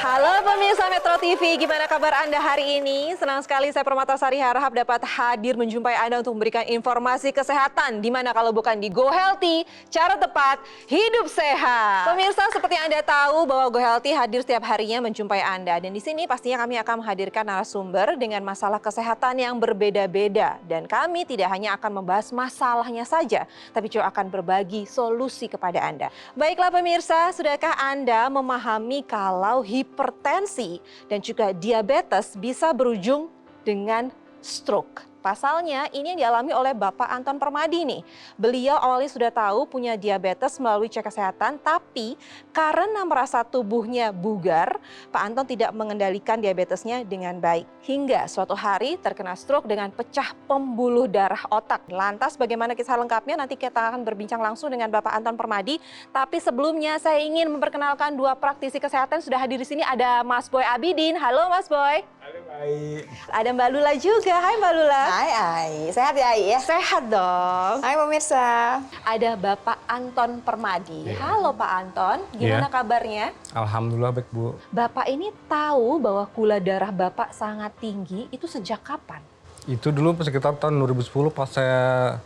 Halo pemirsa Metro TV, gimana kabar Anda hari ini? Senang sekali saya Permatasari harap dapat hadir menjumpai Anda untuk memberikan informasi kesehatan. Dimana kalau bukan di Go Healthy, cara tepat, hidup sehat. Pemirsa, seperti Anda tahu bahwa Go Healthy hadir setiap harinya menjumpai Anda. Dan di sini pastinya kami akan menghadirkan narasumber dengan masalah kesehatan yang berbeda-beda. Dan kami tidak hanya akan membahas masalahnya saja, tapi juga akan berbagi solusi kepada Anda. Baiklah pemirsa, sudahkah Anda memahami kalau hipertensi dan juga diabetes bisa berujung dengan stroke? Pasalnya ini yang dialami oleh Bapak Anton Permadi nih. Beliau awalnya sudah tahu punya diabetes melalui cek kesehatan, tapi karena merasa tubuhnya bugar, Pak Anton tidak mengendalikan diabetesnya dengan baik. Hingga suatu hari terkena stroke dengan pecah pembuluh darah otak. Lantas bagaimana kisah lengkapnya? Nanti kita akan berbincang langsung dengan Bapak Anton Permadi. Tapi sebelumnya saya ingin memperkenalkan dua praktisi kesehatan sudah hadir di sini. Ada Mas Boy Abidin. Halo Mas Boy. Halo baik. Ada Mbak Lula juga. Hai Mbak Lula. Hai Ai, sehat ya Ai ya? Sehat dong. Hai pemirsa. Ada Bapak Anton Permadi. Halo Pak Anton, gimana kabarnya? Alhamdulillah baik Bu. Bapak ini tahu bahwa gula darah Bapak sangat tinggi itu sejak kapan? Itu dulu sekitar tahun 2010 pas saya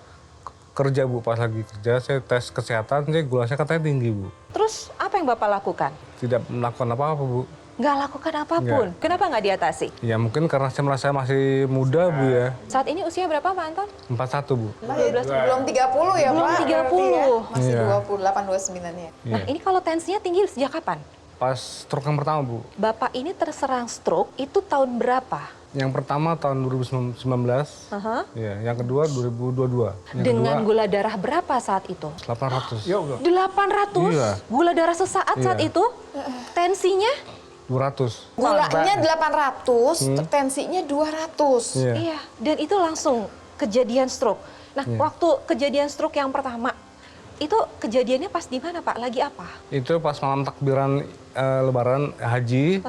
kerja Bu. Pas lagi kerja saya tes kesehatan, gula saya katanya tinggi Bu. Terus apa yang Bapak lakukan? Tidak melakukan apa-apa Bu. Nggak lakukan apapun. Nggak. Kenapa nggak diatasi? Ya mungkin karena saya merasa masih muda Bu ya. Saat ini usia berapa Pak Anton? 41 Bu. 12. Belum 30 ya Belum Pak? 30. Berarti ya? Masih Iya. 28, 29 ya. Nah ini kalau tensinya tinggi sejak kapan? Pas stroke yang pertama Bu. Bapak ini terserang stroke itu tahun berapa? Yang pertama tahun 2019. Ya, yang kedua 2022. Yang Dengan kedua gula darah berapa saat itu? 800. 800? Iya. Gula darah sesaat saat Iya. itu? Tensinya? 200. Gulanya 800, tensinya 200. Iya. Iya, dan itu langsung kejadian stroke. Nah, waktu kejadian stroke yang pertama, itu kejadiannya pas di mana Pak? Lagi apa? Itu pas malam takbiran Lebaran Haji.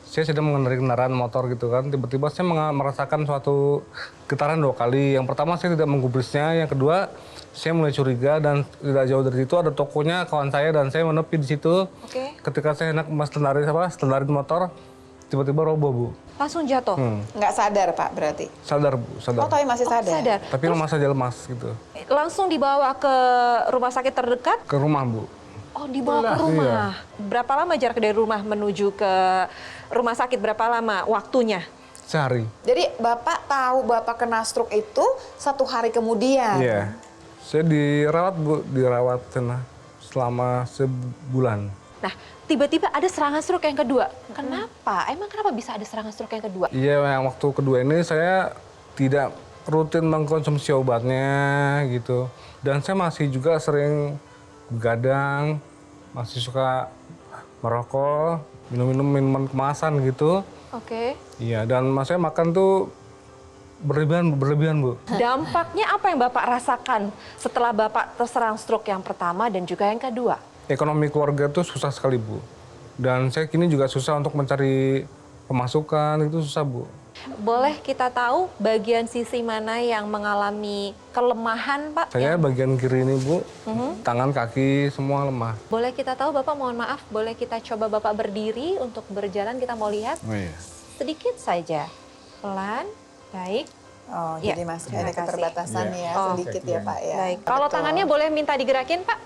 Saya sedang mengendarai kendaraan motor gitu kan, tiba-tiba saya merasakan suatu getaran 2 kali. Yang pertama saya tidak menggubrisnya, yang kedua saya mulai curiga dan tidak jauh dari situ ada tokonya kawan saya dan saya menepi di situ. Oke. Ketika saya hendak standarin motor, tiba-tiba roboh Bu. Langsung jatuh? Nggak sadar Pak berarti? Sadar Bu, sadar. Oh tapi masih sadar? Sadar. Tapi lemas saja lemas gitu. Langsung dibawa ke rumah sakit terdekat? Ke rumah Bu. Oh, dibawa ke rumah. Berapa lama jarak dari rumah menuju ke rumah sakit? Berapa lama waktunya? Sehari. Jadi Bapak tahu Bapak kena stroke itu 1 hari kemudian? Iya. Saya dirawat Bu, dirawat selama sebulan. Nah, tiba-tiba ada serangan stroke yang kedua. Kenapa? Emang kenapa bisa ada serangan stroke yang kedua? Iya, yang waktu kedua ini saya tidak rutin mengkonsumsi obatnya gitu. Dan saya masih juga sering begadang, masih suka merokok, minum minuman kemasan gitu. Oke. Iya, dan saya makan tuh berlebihan Bu. Dampaknya apa yang Bapak rasakan setelah Bapak terserang stroke yang pertama dan juga yang kedua? Ekonomi keluarga tuh susah sekali Bu. Dan saya kini juga susah untuk mencari pemasukan, itu susah Bu. Boleh kita tahu bagian sisi mana yang mengalami kelemahan Pak? Saya bagian kiri ini Bu, tangan, kaki, semua lemah. Boleh kita tahu Bapak, mohon maaf, boleh kita coba Bapak berdiri untuk berjalan, kita mau lihat? Oh iya. Sedikit saja, pelan, baik. Oh Ya, jadi masih terima ada kasih. keterbatasan Iya. ya, Oh, sedikit ya Pak ya. Baik, kalau Betul. tangannya boleh minta digerakin Pak?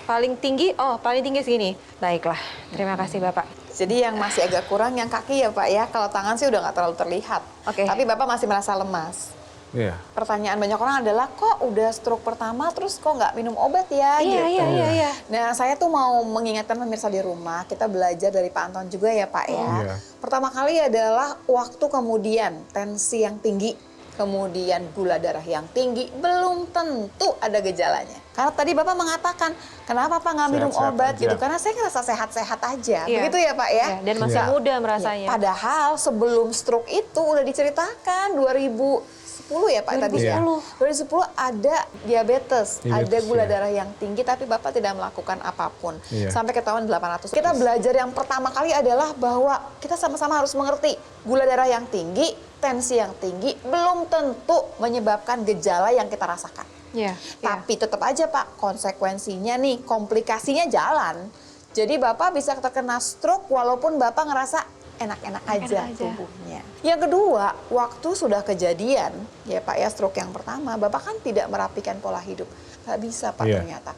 Paling tinggi, oh paling tinggi segini. Baiklah, terima kasih Bapak. Jadi yang masih agak kurang yang kaki ya Pak ya, kalau tangan sih udah nggak terlalu terlihat. Oke. Tapi Bapak masih merasa lemas. Iya. Pertanyaan banyak orang adalah kok udah stroke pertama terus kok nggak minum obat ya gitu. Iya. Nah saya tuh mau mengingatkan pemirsa di rumah, kita belajar dari Pak Anton juga ya Pak ya. Iya. Pertama kali adalah waktu kemudian tensi yang tinggi, kemudian gula darah yang tinggi, belum tentu ada gejalanya. Karena tadi Bapak mengatakan, kenapa Pak nggak minum Sehat-sehat obat aja. gitu? Karena saya ngerasa sehat-sehat aja. Iya. Begitu ya Pak ya? Ya, dan masih Iya. muda merasanya. Padahal sebelum stroke itu udah diceritakan 2010 ya Pak tadi ya. 2010 ada diabetes, ada gula iya. darah yang tinggi tapi Bapak tidak melakukan apapun. Iya. Sampai ketahuan 800. Kita belajar yang pertama kali adalah bahwa kita sama-sama harus mengerti gula darah yang tinggi, tensi yang tinggi belum tentu menyebabkan gejala yang kita rasakan. Iya. Tapi tetap aja Pak, konsekuensinya nih, komplikasinya jalan. Jadi Bapak bisa terkena stroke walaupun Bapak ngerasa enak-enak aja tubuhnya. Yang kedua, waktu sudah kejadian, ya Pak ya, stroke yang pertama, Bapak kan tidak merapikan pola hidup. Nggak bisa Pak ternyata.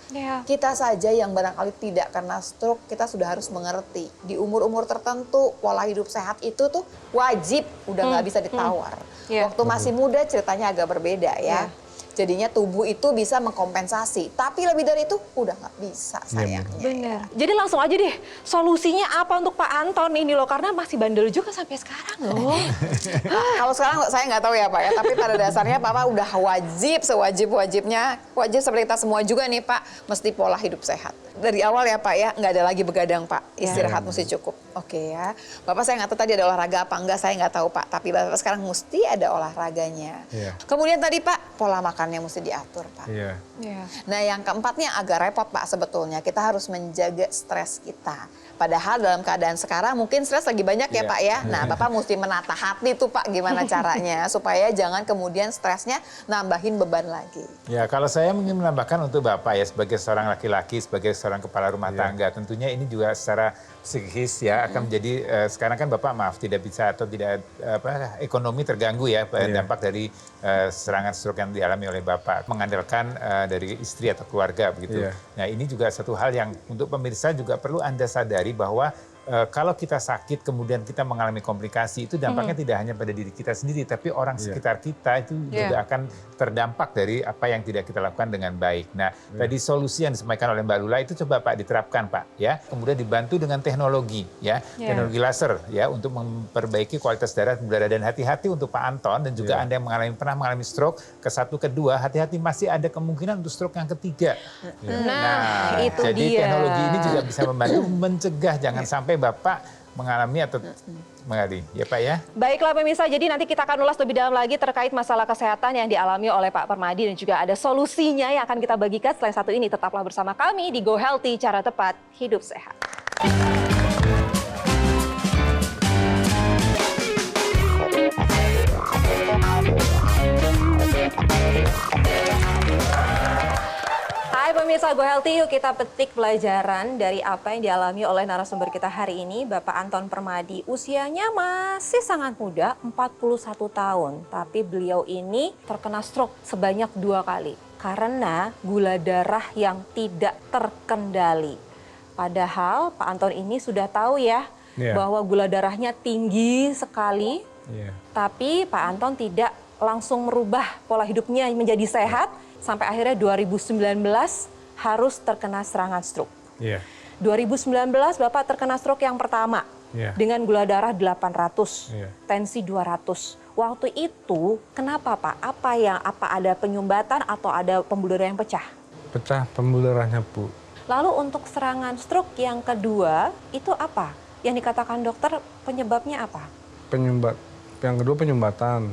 Kita saja yang barangkali tidak kena stroke, kita sudah harus mengerti. Di umur-umur tertentu, pola hidup sehat itu tuh wajib, udah nggak bisa ditawar. Waktu masih muda ceritanya agak berbeda ya. Jadinya tubuh itu bisa mengkompensasi. Tapi lebih dari itu udah nggak bisa sayangnya. Benar. Jadi langsung aja deh, solusinya apa untuk Pak Anton ini loh? Karena masih bandel juga sampai sekarang loh. Kalau sekarang saya nggak tahu ya Pak ya. Tapi pada dasarnya Papa udah wajib, sewajib-wajibnya. Wajib seperti kita semua juga nih Pak. Mesti pola hidup sehat. Dari awal ya Pak ya, nggak ada lagi begadang Pak. Istirahat mesti cukup. Oke ya. Bapak saya nggak tahu tadi ada olahraga apa enggak, saya nggak tahu Pak. Tapi Bapak sekarang mesti ada olahraganya. Kemudian tadi Pak, pola makannya mesti diatur Pak. Nah yang keempatnya agak repot Pak sebetulnya. Kita harus menjaga stres kita. Padahal dalam keadaan sekarang mungkin stres lagi banyak ya Pak ya. Nah Bapak mesti menata hati tuh Pak gimana caranya. Supaya jangan kemudian stresnya nambahin beban lagi. Ya kalau saya ingin menambahkan untuk Bapak ya sebagai seorang laki-laki, sebagai seorang kepala rumah tangga. Tentunya ini juga secara psikis ya akan menjadi, sekarang kan Bapak maaf tidak bisa atau tidak ekonomi terganggu ya dampak dari serangan stroke yang dialami oleh Bapak. Mengandalkan dari istri atau keluarga begitu. Nah ini juga satu hal yang untuk pemirsa juga perlu Anda sadari bahwa kalau kita sakit kemudian kita mengalami komplikasi itu dampaknya tidak hanya pada diri kita sendiri tapi orang sekitar kita itu juga akan terdampak dari apa yang tidak kita lakukan dengan baik. Nah, tadi solusi yang disampaikan oleh Mbak Lula itu coba Pak diterapkan Pak ya. Kemudian dibantu dengan teknologi ya, teknologi laser ya untuk memperbaiki kualitas darah dan hati-hati untuk Pak Anton dan juga Anda yang pernah mengalami stroke ke satu kedua, hati-hati masih ada kemungkinan untuk stroke yang ketiga. Nah, itu jadi dia. teknologi ini juga bisa membantu mencegah jangan sampai Bapak mengalami atau mengalami, ya Pak ya. Baiklah pemirsa, jadi nanti kita akan ulas lebih dalam lagi terkait masalah kesehatan yang dialami oleh Pak Permadi dan juga ada solusinya yang akan kita bagikan. Selain satu ini, tetaplah bersama kami di Go Healthy, cara tepat hidup sehat. Hai pemirsa Go Healthy, yuk kita petik pelajaran dari apa yang dialami oleh narasumber kita hari ini, Bapak Anton Permadi. Usianya masih sangat muda, 41 tahun. Tapi beliau ini terkena stroke sebanyak 2 kali. Karena gula darah yang tidak terkendali. Padahal Pak Anton ini sudah tahu ya, bahwa gula darahnya tinggi sekali. Tapi Pak Anton tidak langsung merubah pola hidupnya menjadi sehat. Sampai akhirnya 2019 harus terkena serangan stroke. 2019 Bapak terkena stroke yang pertama dengan gula darah 800, tensi 200. Waktu itu kenapa Pak? Apa ada penyumbatan atau ada pembuluh darah yang pecah? Pecah pembuluh darahnya Bu. Lalu untuk serangan stroke yang kedua itu apa? Yang dikatakan dokter penyebabnya apa? Yang kedua penyumbatan.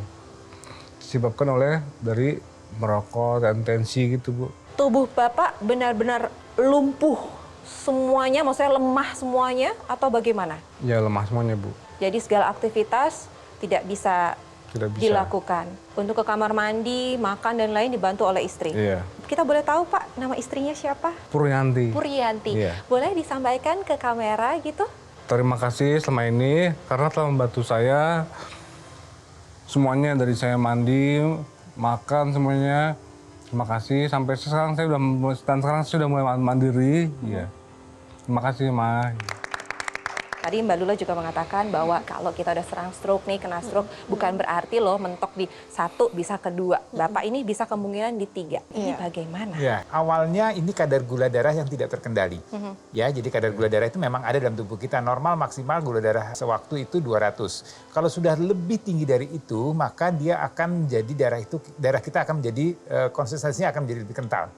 Disebabkan oleh dari merokok dan tensi gitu Bu. Tubuh Bapak benar-benar lumpuh semuanya, maksudnya lemah semuanya atau bagaimana? Ya lemah semuanya Bu. Jadi segala aktivitas tidak bisa dilakukan. Untuk ke kamar mandi, makan dan lain dibantu oleh istri. Kita boleh tahu Pak nama istrinya siapa? Puryanti. Boleh disampaikan ke kamera gitu? Terima kasih selama ini karena telah membantu saya semuanya dari saya mandi, makan semuanya. Terima kasih sampai sekarang saya sudah mulai mandiri. Terima kasih Ma. Tadi Mbak Lula juga mengatakan bahwa kalau kita udah serang stroke nih, kena stroke, bukan berarti loh mentok di 1 bisa ke 2. Bapak ini bisa kemungkinan di 3. Ini bagaimana? Ya, awalnya ini kadar gula darah yang tidak terkendali. Ya, jadi kadar gula darah itu memang ada dalam tubuh kita. Normal maksimal gula darah sewaktu itu 200. Kalau sudah lebih tinggi dari itu, maka dia akan menjadi darah kita akan menjadi konsistensinya akan menjadi lebih kental.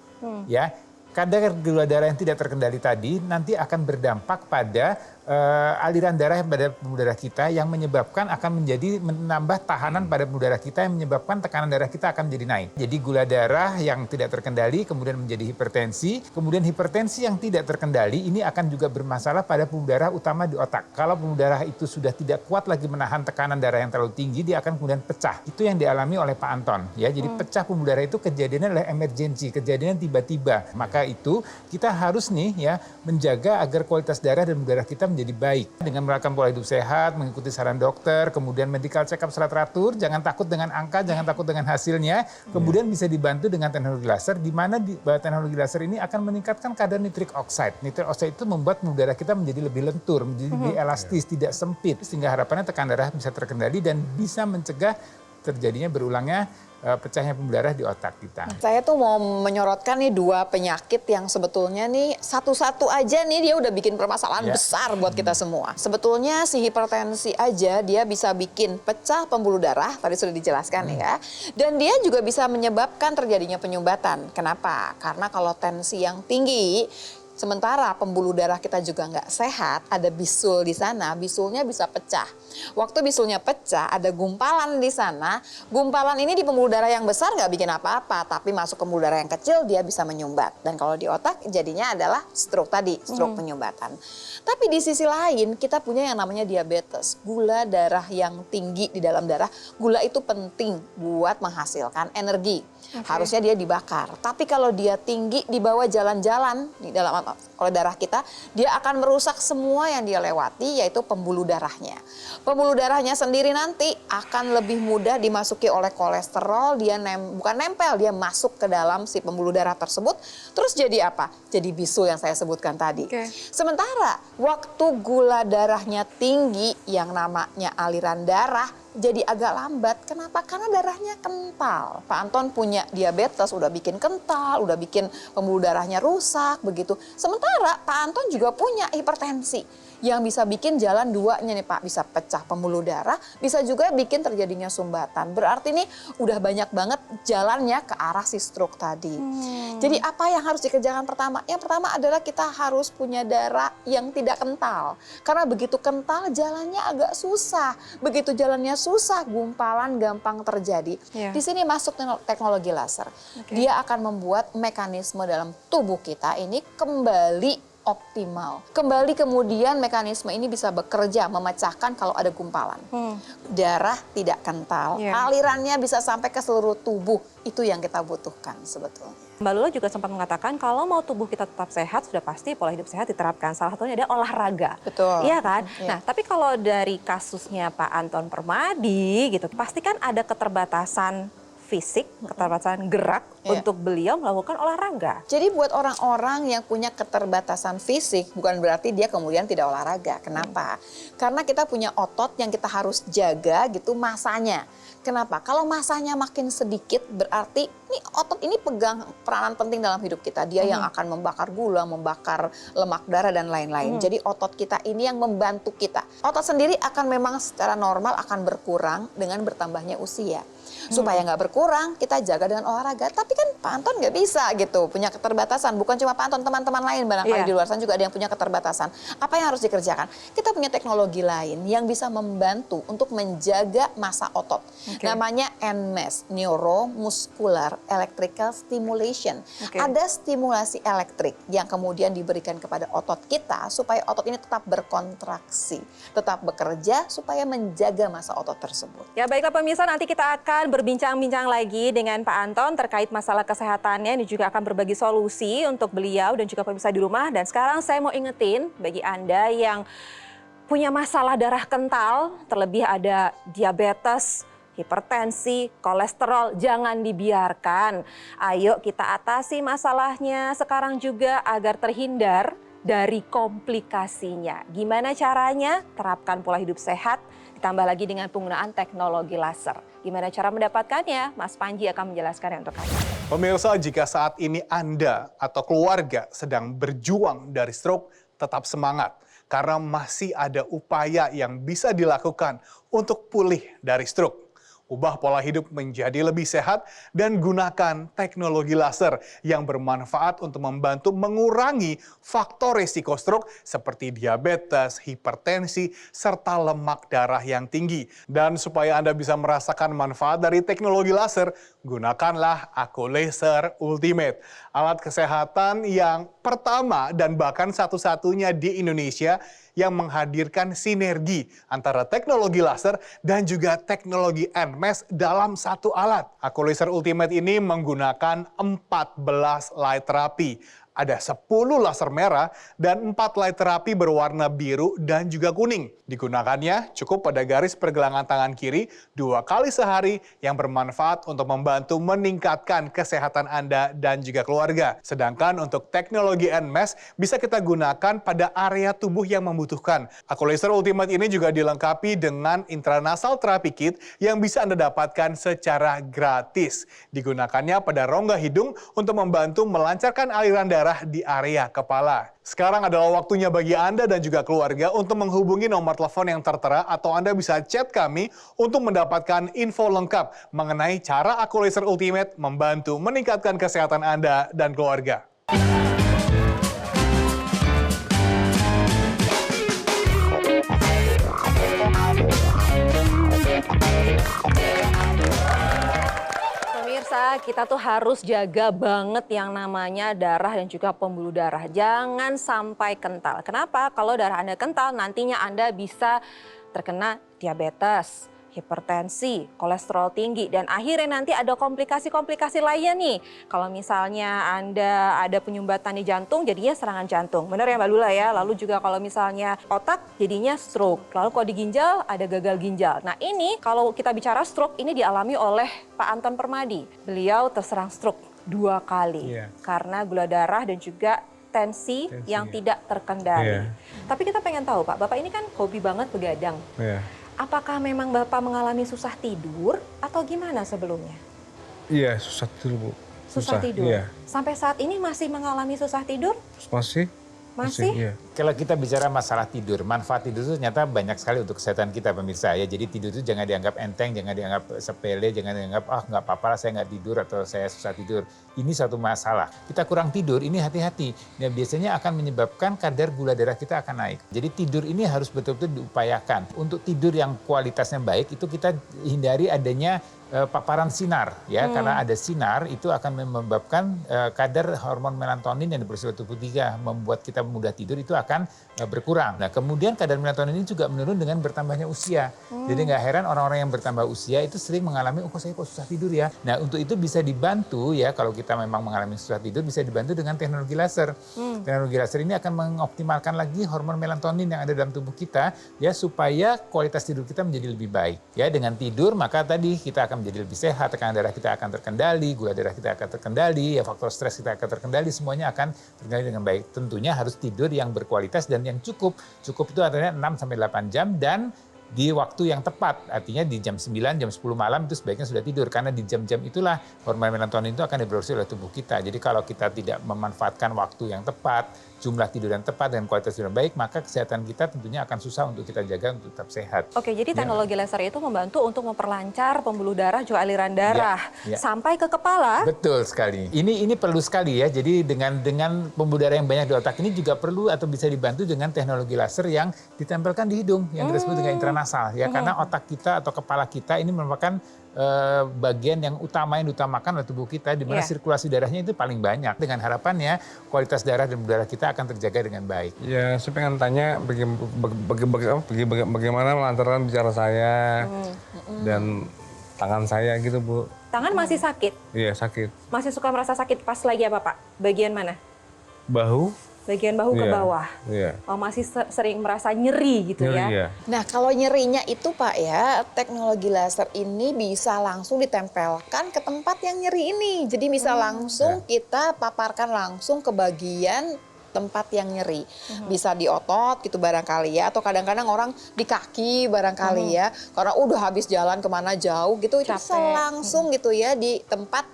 Ya. Kadar gula darah yang tidak terkendali tadi nanti akan berdampak pada aliran darah pada pembuluh darah kita yang menyebabkan akan menambah tahanan pada pembuluh darah kita yang menyebabkan tekanan darah kita akan menjadi naik. Jadi gula darah yang tidak terkendali kemudian menjadi hipertensi, kemudian hipertensi yang tidak terkendali ini akan juga bermasalah pada pembuluh darah utama di otak. Kalau pembuluh darah itu sudah tidak kuat lagi menahan tekanan darah yang terlalu tinggi, dia akan kemudian pecah. Itu yang dialami oleh Pak Anton ya. Jadi pecah pembuluh darah itu kejadiannya adalah emergensi, kejadian tiba-tiba. Maka itu kita harus nih ya menjaga agar kualitas darah dan darah kita menjadi baik dengan melakukan pola hidup sehat, mengikuti saran dokter, kemudian medical check up secara teratur, jangan takut dengan angka, jangan takut dengan hasilnya, kemudian bisa dibantu dengan teknologi laser, di mana teknologi laser ini akan meningkatkan kadar nitric oxide. Nitric oxide itu membuat pembuluh darah kita menjadi lebih lentur, menjadi lebih elastis, tidak sempit, sehingga harapannya tekanan darah bisa terkendali dan bisa mencegah terjadinya berulangnya pecahnya pembuluh darah di otak kita. Saya tuh mau menyorotkan nih 2 penyakit yang sebetulnya nih satu-satu aja nih dia udah bikin permasalahan besar buat kita semua. Sebetulnya si hipertensi aja dia bisa bikin pecah pembuluh darah, tadi sudah dijelaskan ya. Dan dia juga bisa menyebabkan terjadinya penyumbatan. Kenapa? Karena kalau tensi yang tinggi, sementara pembuluh darah kita juga nggak sehat, ada bisul di sana, bisulnya bisa pecah. Waktu bisulnya pecah, ada gumpalan di sana. Gumpalan ini di pembuluh darah yang besar nggak bikin apa-apa, tapi masuk ke pembuluh darah yang kecil dia bisa menyumbat. Dan kalau di otak jadinya adalah stroke tadi, stroke penyumbatan. Tapi di sisi lain kita punya yang namanya diabetes, gula darah yang tinggi di dalam darah. Gula itu penting buat menghasilkan energi. Harusnya dia dibakar. Tapi kalau dia tinggi di bawah jalan-jalan di dalam oleh darah kita, dia akan merusak semua yang dia lewati, yaitu pembuluh darahnya. Pembuluh darahnya sendiri nanti akan lebih mudah dimasuki oleh kolesterol, dia bukan nempel, dia masuk ke dalam si pembuluh darah tersebut. Terus jadi apa? Jadi bisul yang saya sebutkan tadi. Sementara waktu gula darahnya tinggi, yang namanya aliran darah jadi agak lambat. Kenapa? Karena darahnya kental. Pak Anton punya diabetes, udah bikin kental, udah bikin pembuluh darahnya rusak, begitu. Sementara Pak Anton juga punya hipertensi yang bisa bikin jalan duanya nih Pak. Bisa pecah pembuluh darah, bisa juga bikin terjadinya sumbatan. Berarti nih udah banyak banget jalannya ke arah si stroke tadi. Jadi apa yang harus dikerjakan pertama? Yang pertama adalah kita harus punya darah yang tidak kental. Karena begitu kental jalannya agak susah. Begitu jalannya susah, gumpalan gampang terjadi. Di sini masuk teknologi laser. Dia akan membuat mekanisme dalam tubuh kita ini kembali optimal. Kembali kemudian mekanisme ini bisa bekerja memecahkan kalau ada gumpalan. Darah tidak kental, alirannya bisa sampai ke seluruh tubuh. Itu yang kita butuhkan sebetulnya. Mbak Lula juga sempat mengatakan kalau mau tubuh kita tetap sehat, sudah pasti pola hidup sehat diterapkan. Salah satunya ada olahraga. Betul. Iya kan? Nah, tapi kalau dari kasusnya Pak Anton Permadi gitu, pasti kan ada keterbatasan fisik, keterbatasan gerak untuk beliau melakukan olahraga. Jadi buat orang-orang yang punya keterbatasan fisik, bukan berarti dia kemudian tidak olahraga. Kenapa? Karena kita punya otot yang kita harus jaga gitu masanya. Kenapa? Kalau masanya makin sedikit berarti ini otot ini pegang peranan penting dalam hidup kita. Dia yang akan membakar gula, membakar lemak darah dan lain-lain. Jadi otot kita ini yang membantu kita. Otot sendiri akan memang secara normal akan berkurang dengan bertambahnya usia. Supaya nggak berkurang, kita jaga dengan olahraga. Tapi kan Pak Anton nggak bisa gitu, punya keterbatasan. Bukan cuma Pak Anton, teman-teman lain barangkali di luar sana juga ada yang punya keterbatasan. Apa yang harus dikerjakan? Kita punya teknologi lain yang bisa membantu untuk menjaga massa otot. Namanya NMES, Neuromuscular Electrical Stimulation. Ada stimulasi elektrik yang kemudian diberikan kepada otot kita supaya otot ini tetap berkontraksi, tetap bekerja supaya menjaga massa otot tersebut. Ya baiklah pemirsa, nanti kita akan berbincang-bincang lagi dengan Pak Anton terkait masalah kesehatannya. Ini juga akan berbagi solusi untuk beliau dan juga pemirsa di rumah. Dan sekarang saya mau ingetin bagi Anda yang punya masalah darah kental, terlebih ada diabetes, hipertensi, kolesterol, jangan dibiarkan. Ayo kita atasi masalahnya sekarang juga agar terhindar dari komplikasinya. Gimana caranya? Terapkan pola hidup sehat, ditambah lagi dengan penggunaan teknologi laser. Gimana cara mendapatkannya? Mas Panji akan menjelaskannya untuk Anda. Pemirsa, jika saat ini Anda atau keluarga sedang berjuang dari stroke, tetap semangat. Karena masih ada upaya yang bisa dilakukan untuk pulih dari stroke. Ubah pola hidup menjadi lebih sehat dan gunakan teknologi laser yang bermanfaat untuk membantu mengurangi faktor risiko stroke seperti diabetes, hipertensi, serta lemak darah yang tinggi. Dan supaya Anda bisa merasakan manfaat dari teknologi laser, gunakanlah Aku Laser Ultimate. Alat kesehatan yang pertama dan bahkan satu-satunya di Indonesia yang menghadirkan sinergi antara teknologi laser dan juga teknologi NMES dalam satu alat. Aku Laser Ultimate ini menggunakan 14 light terapi. Ada 10 laser merah dan 4 light terapi berwarna biru dan juga kuning. Digunakannya cukup pada garis pergelangan tangan kiri 2 kali sehari yang bermanfaat untuk membantu meningkatkan kesehatan Anda dan juga keluarga. Sedangkan untuk teknologi NMES bisa kita gunakan pada area tubuh yang membutuhkan. Aku Laser Ultimate ini juga dilengkapi dengan intranasal therapy kit yang bisa Anda dapatkan secara gratis. Digunakannya pada rongga hidung untuk membantu melancarkan aliran darah di area kepala. Sekarang adalah waktunya bagi Anda dan juga keluarga untuk menghubungi nomor telepon yang tertera atau Anda bisa chat kami untuk mendapatkan info lengkap mengenai cara Aku Laser Ultimate membantu meningkatkan kesehatan Anda dan keluarga. Pemirsa, kita tuh harus jaga banget yang namanya darah dan juga pembuluh darah. Jangan sampai kental. Kenapa? Kalau darah Anda kental, nantinya Anda bisa terkena diabetes, hipertensi, kolesterol tinggi, dan akhirnya nanti ada komplikasi-komplikasi lainnya nih. Kalau misalnya Anda ada penyumbatan di jantung, jadinya serangan jantung. Benar ya Mbak Lula ya? Lalu juga kalau misalnya otak, jadinya stroke. Lalu kalau di ginjal, ada gagal ginjal. Nah ini kalau kita bicara stroke, ini dialami oleh Pak Anton Permadi. Beliau terserang stroke 2 kali. Karena gula darah dan juga tensi yang tidak terkendali. Tapi kita pengen tahu Pak, Bapak ini kan hobi banget begadang. Apakah memang Bapak mengalami susah tidur atau gimana sebelumnya? Iya, susah tidur, Bu. Susah tidur? Iya. Sampai saat ini masih mengalami susah tidur? Masih? Masih? Iya. Kalau kita bicara masalah tidur, manfaat tidur itu ternyata banyak sekali untuk kesehatan kita pemirsa ya. Jadi tidur itu jangan dianggap enteng, jangan dianggap sepele, jangan dianggap nggak apa-apa lah saya nggak tidur atau saya susah tidur. Ini satu masalah. Kita kurang tidur, ini hati-hati. Nah, biasanya akan menyebabkan kadar gula darah kita akan naik. Jadi tidur ini harus betul-betul diupayakan. Untuk tidur yang kualitasnya baik itu kita hindari adanya paparan sinar ya, karena ada sinar itu akan menyebabkan kadar hormon melatonin yang diproduksi oleh tubuh kita membuat kita mudah tidur itu akan berkurang. Nah kemudian kadar melatonin ini juga menurun dengan bertambahnya usia. Jadi nggak heran orang-orang yang bertambah usia itu sering mengalami saya kok susah tidur ya. Nah untuk itu bisa dibantu ya, kalau kita memang mengalami susah tidur bisa dibantu dengan teknologi laser. Teknologi laser ini akan mengoptimalkan lagi hormon melatonin yang ada dalam tubuh kita ya, supaya kualitas tidur kita menjadi lebih baik. Ya dengan tidur maka tadi kita akan menjadi lebih sehat, tekanan darah kita akan terkendali, gula darah kita akan terkendali, ya faktor stres kita akan terkendali, semuanya akan terkendali dengan baik. Tentunya harus tidur yang berkualitas dan yang cukup. Cukup itu artinya 6-8 jam dan di waktu yang tepat, artinya di jam 9, jam 10 malam itu sebaiknya sudah tidur. Karena di jam-jam itulah hormon melatonin itu akan diproduksi oleh tubuh kita. Jadi kalau kita tidak memanfaatkan waktu yang tepat, jumlah tidur yang tepat dan kualitas tidur yang baik, maka kesehatan kita tentunya akan susah untuk kita jaga untuk tetap sehat. Oke, jadi teknologi laser itu membantu untuk memperlancar pembuluh darah, juga aliran darah sampai ke kepala. Betul sekali. Ini perlu sekali ya. Jadi dengan pembuluh darah yang banyak di otak ini juga perlu atau bisa dibantu dengan teknologi laser yang ditempelkan di hidung yang disebut dengan intranasal ya. Karena otak kita atau kepala kita ini merupakan bagian yang diutamakan oleh tubuh kita, di mana sirkulasi darahnya itu paling banyak. Dengan harapannya kualitas darah dan darah kita akan terjaga dengan baik. Ya, saya pengen tanya bagaimana melancarkan bicara saya dan tangan saya gitu, Bu. Tangan masih sakit? Iya, sakit. Masih suka merasa sakit pas lagi apa, Pak? Bagian mana? Bahu. Bagian bahu ke bawah. Iya. Oh, masih sering merasa nyeri gitu ya? Iya. Nah, kalau nyerinya itu Pak ya, teknologi laser ini bisa langsung ditempelkan ke tempat yang nyeri ini. Jadi bisa langsung kita paparkan langsung ke bagian tempat yang nyeri. Bisa di otot gitu barangkali ya, atau kadang-kadang orang di kaki barangkali ya. Karena udah habis jalan kemana jauh gitu, itu bisa langsung gitu ya di tempat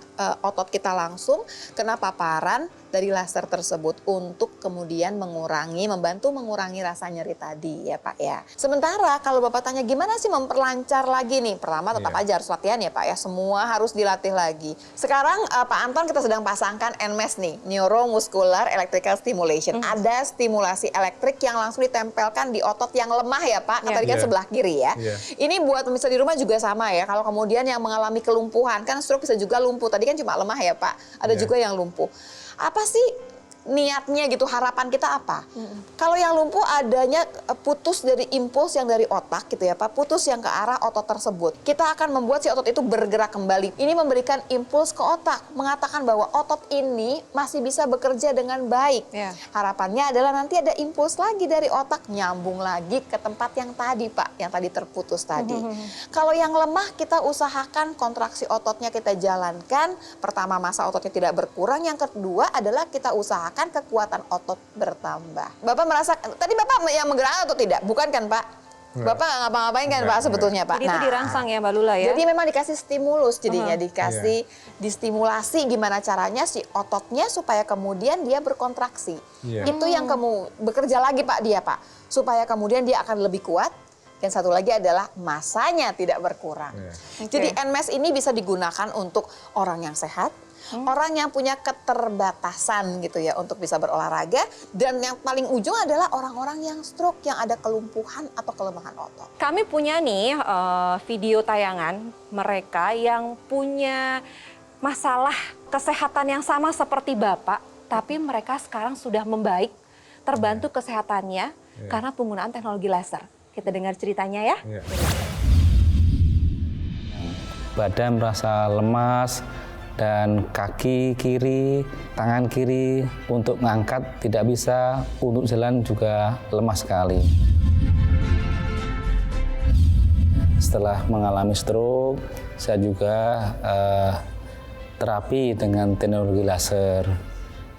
otot kita langsung kena paparan dari laser tersebut untuk kemudian membantu mengurangi rasa nyeri tadi ya Pak ya. Sementara kalau Bapak tanya gimana sih memperlancar lagi nih, pertama tetap aja harus latihan ya Pak ya, semua harus dilatih lagi. Sekarang Pak Anton kita sedang pasangkan NMES nih, Neuromuscular Electrical Stimulation. Ada stimulasi elektrik yang langsung ditempelkan di otot yang lemah ya Pak, tadi kan sebelah kiri ya. Ini buat pemirsa di rumah juga sama ya, kalau kemudian yang mengalami kelumpuhan, kan stroke bisa juga lumpuh, tadi kan cuma lemah ya Pak, ada juga yang lumpuh. Apa sih niatnya gitu, harapan kita apa? Kalau yang lumpuh adanya putus dari impuls yang dari otak gitu ya Pak, putus yang ke arah otot tersebut. Kita akan membuat si otot itu bergerak kembali. Ini memberikan impuls ke otak, mengatakan bahwa otot ini masih bisa bekerja dengan baik. Harapannya adalah nanti ada impuls lagi dari otak, nyambung lagi ke tempat yang tadi Pak, yang tadi terputus tadi. Kalau yang lemah kita usahakan kontraksi ototnya kita jalankan. Pertama masa ototnya tidak berkurang, yang kedua adalah kita usahakan kekuatan otot bertambah. Bapak merasa, tadi Bapak yang menggerakkan atau tidak? Bukan kan Pak? Bapak nggak ngapa-ngapain kan Pak sebetulnya Pak? Jadi itu dirangsang ya Mbak Lula ya? Jadi memang dikasih stimulus jadinya, dikasih distimulasi gimana caranya si ototnya supaya kemudian dia berkontraksi. Itu yang kamu bekerja lagi Pak dia Pak, supaya kemudian dia akan lebih kuat. Dan satu lagi adalah masanya tidak berkurang. Jadi NMES ini bisa digunakan untuk orang yang sehat, orang yang punya keterbatasan gitu ya untuk bisa berolahraga, dan yang paling ujung adalah orang-orang yang stroke, yang ada kelumpuhan atau kelemahan otot. Kami punya nih video tayangan mereka yang punya masalah kesehatan yang sama seperti Bapak, tapi mereka sekarang sudah membaik, terbantu kesehatannya karena penggunaan teknologi laser. Kita dengar ceritanya ya. Badan merasa lemas dan kaki kiri, tangan kiri untuk mengangkat tidak bisa, untuk jalan juga lemah sekali. Setelah mengalami stroke, saya juga terapi dengan teknologi laser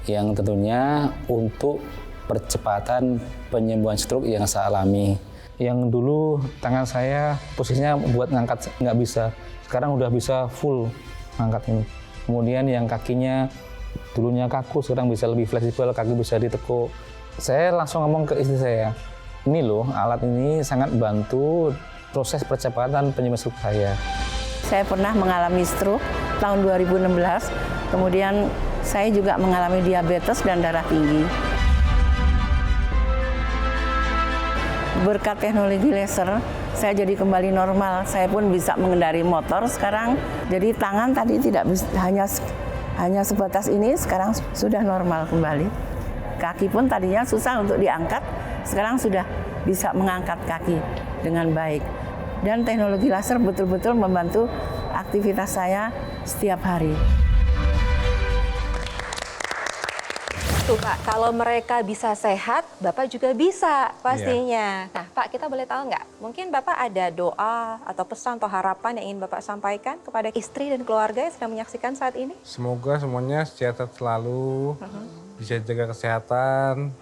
yang tentunya untuk percepatan penyembuhan stroke yang saya alami. Yang dulu tangan saya posisinya buat ngangkat nggak bisa, sekarang udah bisa full ngangkat ini. Kemudian yang kakinya dulunya kaku, sekarang bisa lebih fleksibel, kaki bisa ditekuk. Saya langsung ngomong ke istri saya, ini loh alat ini sangat bantu proses percepatan penyembuhan stroke saya. Saya pernah mengalami stroke tahun 2016, kemudian saya juga mengalami diabetes dan darah tinggi. Berkat teknologi laser, saya jadi kembali normal. Saya pun bisa mengendari motor sekarang. Jadi tangan tadi tidak bisa, hanya sebatas ini, sekarang sudah normal kembali. Kaki pun tadinya susah untuk diangkat, sekarang sudah bisa mengangkat kaki dengan baik. Dan teknologi laser betul-betul membantu aktivitas saya setiap hari. Tuh Pak, kalau mereka bisa sehat, Bapak juga bisa pastinya. Nah Pak, kita boleh tahu nggak? Mungkin Bapak ada doa atau pesan atau harapan yang ingin Bapak sampaikan kepada istri dan keluarga yang sedang menyaksikan saat ini? Semoga semuanya sehat selalu, bisa jaga kesehatan,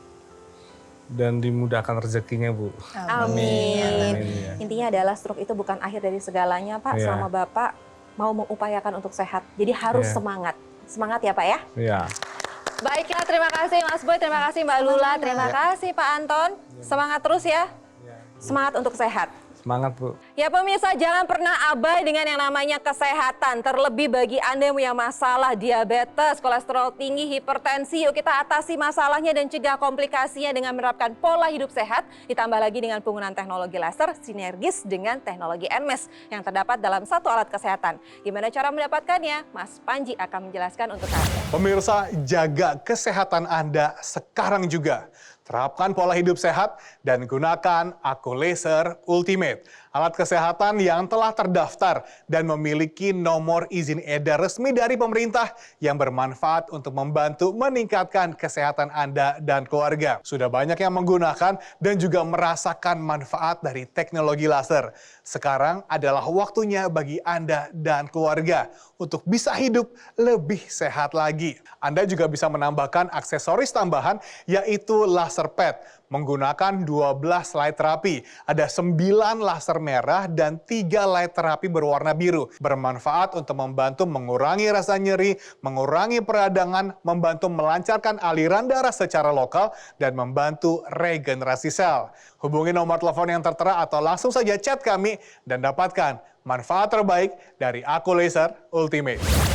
dan dimudahkan rezekinya Bu. Amin. Ya. Intinya adalah stroke itu bukan akhir dari segalanya Pak, selama Bapak mau mengupayakan untuk sehat. Jadi harus semangat. Semangat ya Pak ya? Iya. Baiklah, terima kasih Mas Boy, terima kasih Mbak Lula, terima kasih Pak Anton. Semangat terus ya. Semangat untuk sehat. Semangat Bu. Ya pemirsa, jangan pernah abai dengan yang namanya kesehatan. Terlebih bagi Anda yang punya masalah diabetes, kolesterol tinggi, hipertensi. Yuk kita atasi masalahnya dan cegah komplikasinya dengan menerapkan pola hidup sehat. Ditambah lagi dengan penggunaan teknologi laser sinergis dengan teknologi NMES yang terdapat dalam satu alat kesehatan. Gimana cara mendapatkannya? Mas Panji akan menjelaskan untuk Anda. Pemirsa, jaga kesehatan Anda sekarang juga. Terapkan pola hidup sehat dan gunakan Aku Laser Ultimate, alat kesehatan yang telah terdaftar dan memiliki nomor izin edar resmi dari pemerintah yang bermanfaat untuk membantu meningkatkan kesehatan Anda dan keluarga. Sudah banyak yang menggunakan dan juga merasakan manfaat dari teknologi laser. Sekarang adalah waktunya bagi Anda dan keluarga untuk bisa hidup lebih sehat lagi. Anda juga bisa menambahkan aksesoris tambahan yaitu laser pad. menggunakan 12 light terapi. Ada 9 laser merah dan 3 light terapi berwarna biru. Bermanfaat untuk membantu mengurangi rasa nyeri, mengurangi peradangan, membantu melancarkan aliran darah secara lokal, dan membantu regenerasi sel. Hubungi nomor telepon yang tertera atau langsung saja chat kami dan dapatkan manfaat terbaik dari Aku Laser Ultimate.